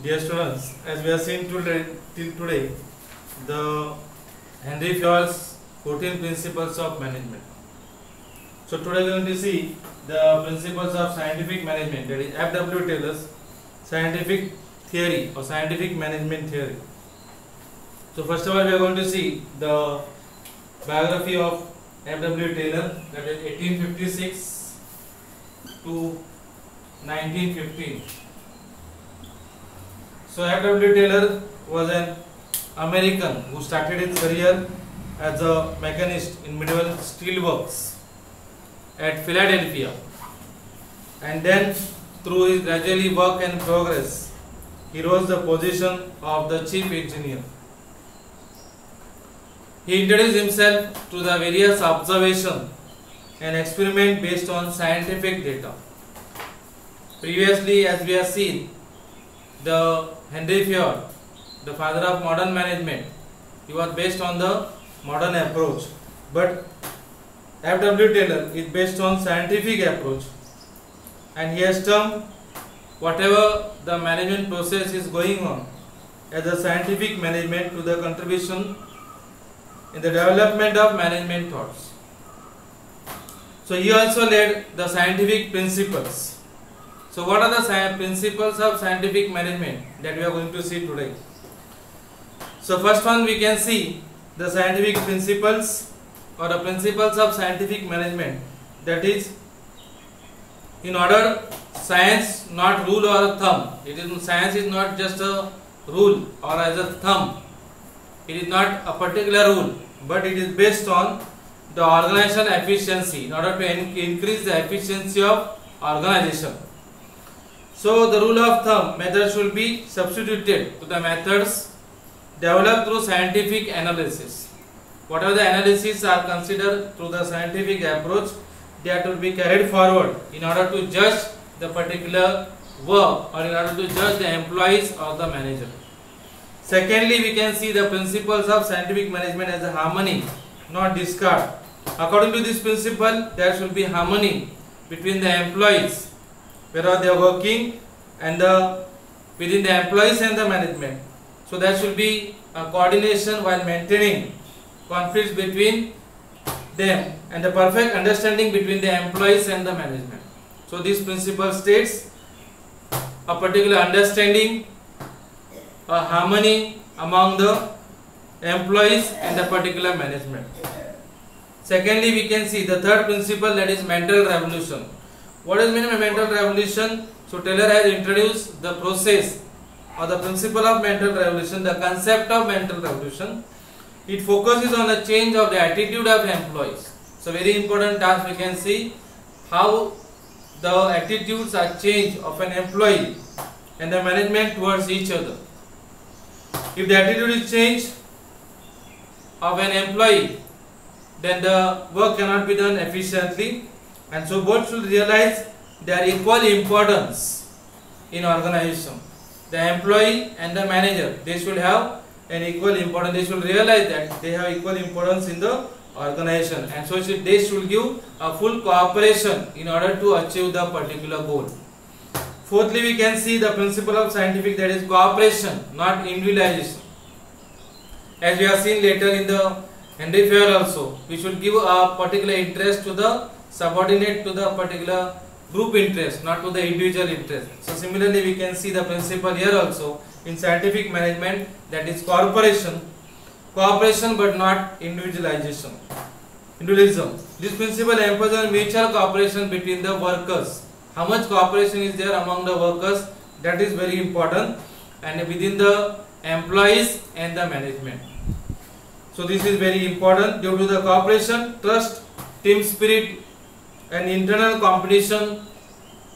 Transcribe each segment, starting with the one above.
Dear students, as we have seen till today, the Henry Fayol's 14 principles of management. So today we are going to see the principles of scientific management, that is F.W. Taylor's scientific theory or scientific management theory. So first of all, we are going to see the biography of F.W. Taylor, that is 1856 to 1915. So F.W. Taylor was an American who started his career as a machinist in medieval steelworks at Philadelphia, and then through his gradually work and progress, he rose the position of the chief engineer. He introduced himself to the various observation and experiment based on scientific data. Previously, as we have seen, the Henry Fayol, the father of modern management, he was based on the modern approach, but F.W. Taylor is based on scientific approach, and he has termed whatever the management process is going on as a scientific management to the contribution in the development of management thoughts. So he also led the scientific principles. So what are the principles of scientific management that we are going to see today? So first one, we can see the scientific principles or the principles of scientific management, that is, in order science not rule or a thumb. Science is not just a rule or as a thumb. It is not a particular rule, but it is based on the organization efficiency in order to increase the efficiency of organization. So the rule of thumb method should be substituted to the methods developed through scientific analysis. Whatever the analysis are considered through the scientific approach, that will be carried forward in order to judge the particular work or in order to judge the employees or the manager. Secondly, we can see the principles of scientific management as a harmony, not discard. According to this principle, there should be harmony between the employees, wherever they are working, and within the employees and the management. So there should be a coordination while maintaining conflicts between them and the perfect understanding between the employees and the management. So this principle states a particular understanding, a harmony among the employees and the particular management. Secondly, we can see the third principle, that is mental revolution. What is meant by mental revolution? So Taylor has introduced the process or the principle of mental revolution, the concept of mental revolution. It focuses on the change of the attitude of employees. So very important task, we can see how the attitudes are changed of an employee and the management towards each other. If the attitude is changed of an employee, then the work cannot be done efficiently, and so both should realize their equal importance in organization. The employee and the manager, they should have an equal importance. They should realize that they have equal importance in the organization, and so they should give a full cooperation in order to achieve the particular goal. Fourthly, we can see the principle of scientific, that is cooperation, not individualization. As we have seen later in the Henry Fayol also, we should give a particular interest to the subordinate to the particular group interest, not to the individual interest. So similarly, we can see the principle here also in scientific management, that is cooperation but not individualization. Individualism. This principle emphasizes mutual cooperation between the workers. How much cooperation is there among the workers, that is very important, and within the employees and the management. So this is very important. Due to the cooperation, trust, team spirit and internal competition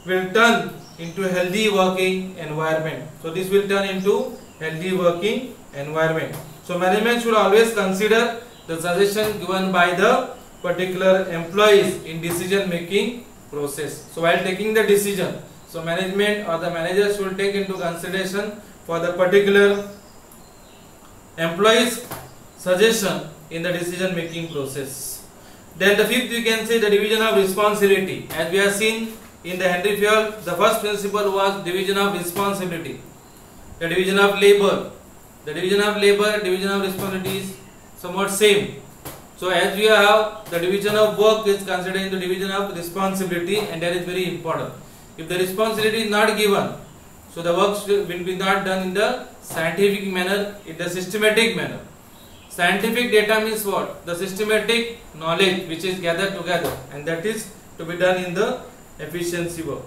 will turn into a healthy working environment. So this will turn into healthy working environment. So management should always consider the suggestion given by the particular employees in decision making process. So while taking the decision, so management or the manager should take into consideration for the particular employees' suggestion in the decision making process. Then the fifth, we can say the division of responsibility. As we have seen in the Henry Fayol, the first principle was division of responsibility. the division of labor. The division of labor, division of responsibility is somewhat same. So as we have the division of work is considered in the division of responsibility, and that is very important. If the responsibility is not given, so the work will be not done in the scientific manner, in the systematic manner. Scientific data means what? The systematic knowledge which is gathered together, and that is to be done in the efficiency work.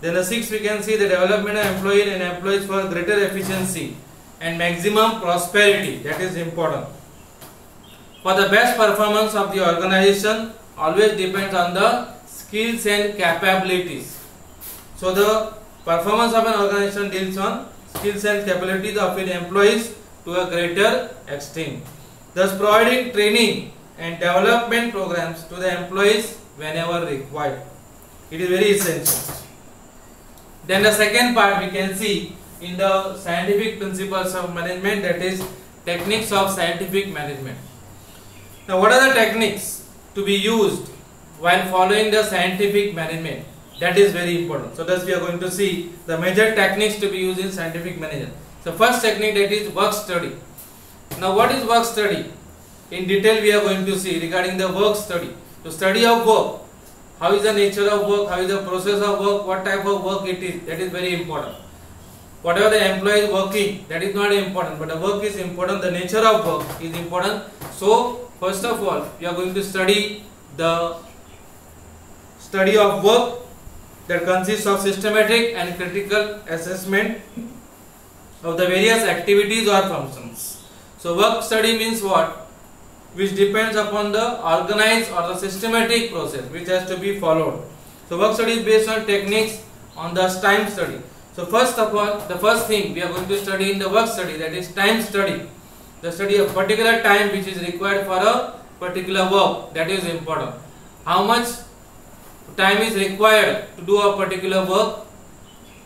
Then the sixth we can see the development of employee and employees for greater efficiency and maximum prosperity. That is important. For the best performance of the organization always depends on the skills and capabilities. So the performance of an organization deals on skills and capabilities of its employees to a greater extent. Thus providing training and development programs to the employees whenever required. It is very essential. Then the second part we can see in the scientific principles of management, that is techniques of scientific management. Now what are the techniques to be used while following the scientific management? That is very important. So thus we are going to see the major techniques to be used in scientific management. So first technique, that is work study. Now what is work study? In detail we are going to see regarding the work study. So study of work. How is the nature of work? How is the process of work? What type of work it is? That is very important. Whatever the employee is working, that is not important, but the work is important. The nature of work is important. So first of all, we are going to study the study of work that consists of systematic and critical assessment of the various activities or functions. So work study means what? Which depends upon the organized or the systematic process which has to be followed. So work study is based on techniques on the time study. So first of all, the first thing we are going to study in the work study, that is time study. The study of particular time which is required for a particular work, that is important. How much time is required to do a particular work?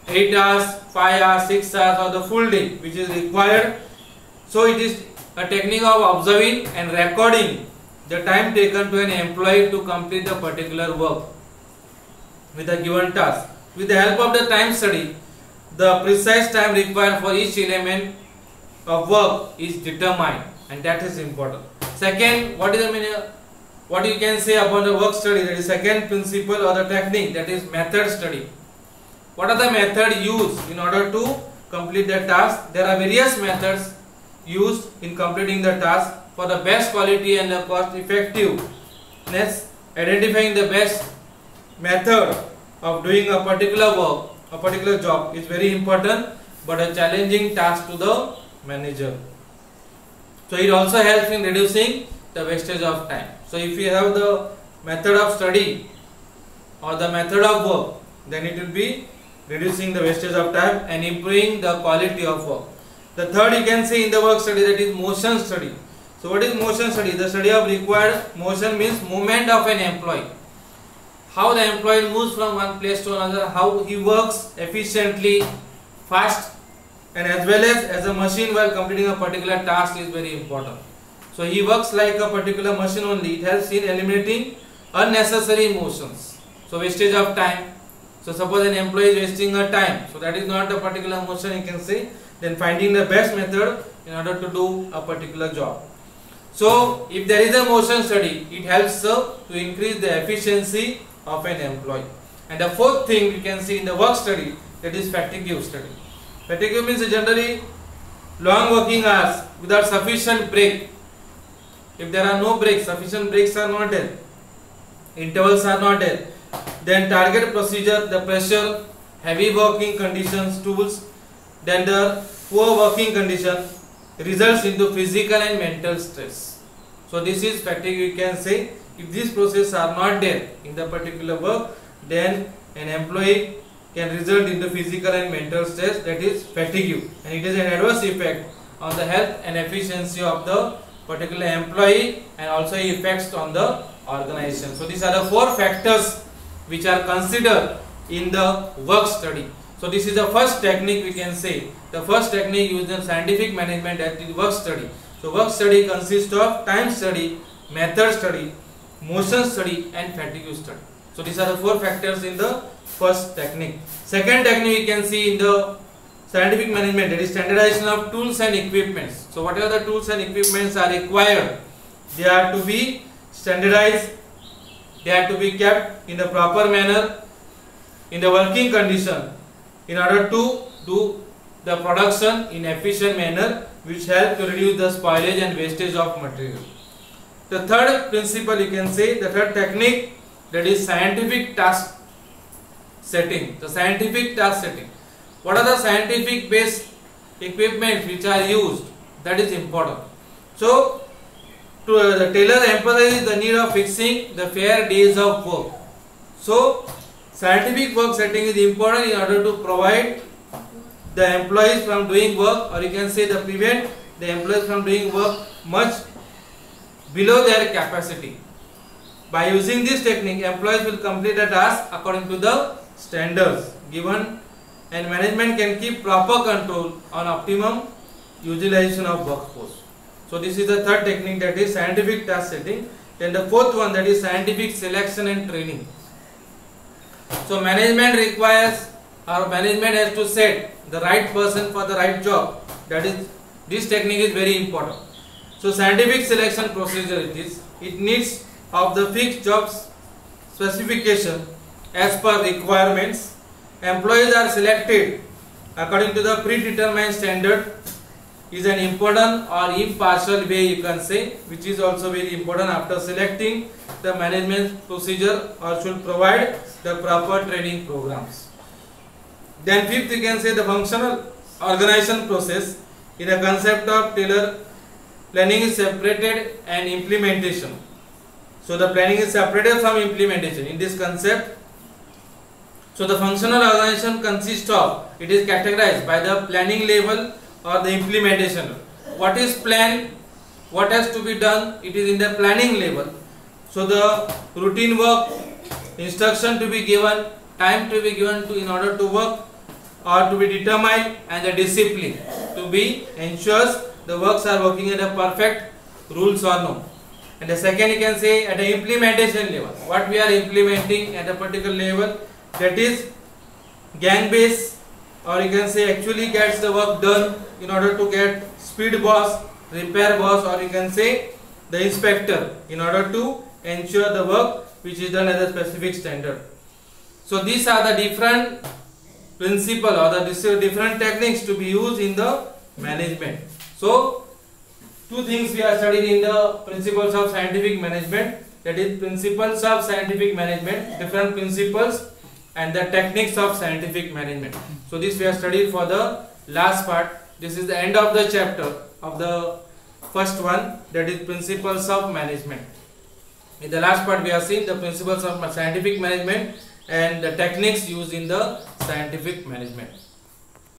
8 hours, 5 hours, 6 hours, or the full day which is required. So it is a technique of observing and recording the time taken to an employee to complete the particular work with a given task. With the help of the time study, the precise time required for each element of work is determined, and that is important. Second, what is the meaning? What you can say about the work study? That is second principle or the technique, that is method study. What are the methods used in order to complete the task? There are various methods used in completing the task for the best quality and the cost effectiveness. Identifying the best method of doing a particular work, a particular job is very important, but a challenging task to the manager. So it also helps in reducing the wastage of time. So if you have the method of study or the method of work, then it will be reducing the wastage of time and improving the quality of work. The third you can see in the work study, that is motion study. So what is motion study? The study of required motion means movement of an employee. How the employee moves from one place to another, how he works efficiently, fast, and as well as a machine while completing a particular task is very important. So he works like a particular machine only. It helps in eliminating unnecessary motions. So wastage of time. So suppose an employee is wasting a time, so that is not a particular motion you can say. Then finding the best method in order to do a particular job. So if there is a motion study, it helps to increase the efficiency of an employee. And the fourth thing we can see in the work study, that is fatigue study. Fatigue means generally long working hours without sufficient break. If there are no breaks, sufficient breaks are not there, intervals are not there, then target procedure, the pressure, heavy working conditions, tools, then the poor working condition results into physical and mental stress. So this is fatigue you can say. If these processes are not there in the particular work, then an employee can result into physical and mental stress, that is fatigue, and it is an adverse effect on the health and efficiency of the particular employee and also effects on the organization. So these are the four factors which are considered in the work study. So this is the first technique we can say. The first technique used in scientific management, that is work study. So work study consists of time study, method study, motion study, and fatigue study. So these are the four factors in the first technique. Second technique we can see in the scientific management, that is standardization of tools and equipments. So whatever the tools and equipments are required, they are to be standardized, they are to be kept in the proper manner, in the working condition, in order to do the production in efficient manner, which help to reduce the spoilage and wastage of material. The third principle, you can say, the third technique, that is scientific task setting. The scientific task setting. What are the scientific based equipment which are used? That is important. So, the tailor emphasizes the need of fixing the fair days of work. So, scientific work setting is important in order to provide the employees from doing work, or you can say the prevent the employees from doing work much below their capacity. By using this technique, employees will complete the task according to the standards given, and management can keep proper control on optimum utilization of workforce. So this is the third technique, that is scientific task setting. Then the fourth one, that is scientific selection and training. So management requires, or management has to set the right person for the right job. That is, this technique is very important. So scientific selection procedure it needs of the fixed jobs specification as per requirements. Employees are selected according to the predetermined standard is an important or impartial way, you can say, which is also very important. After selecting, the management procedure or should provide the proper training programs. Then fifth, you can say the functional organization process. In a concept of Taylor, planning is separated and implementation. So the planning is separated from implementation in this concept. So the functional organization consists of, it is categorized by the planning level or the implementation. What is planned, what has to be done, it is in the planning level. So the routine work, instruction to be given, time to be given to in order to work or to be determined, and the discipline to be ensures the works are working at a perfect rules or no. And the second, you can say at the implementation level, what we are implementing at a particular level, that is gang base, or you can say actually gets the work done in order to get speed boss, repair boss, or you can say the inspector, in order to ensure the work which is done as a specific standard. So these are the different principle or the different techniques to be used in the management. So two things we are studying in the principles of scientific management, that is principles of scientific management, different principles, and the techniques of scientific management. So this we have studied for the last part. This is the end of the chapter of the first one, that is principles of management. In the last part we have seen the principles of scientific management and the techniques used in the scientific management.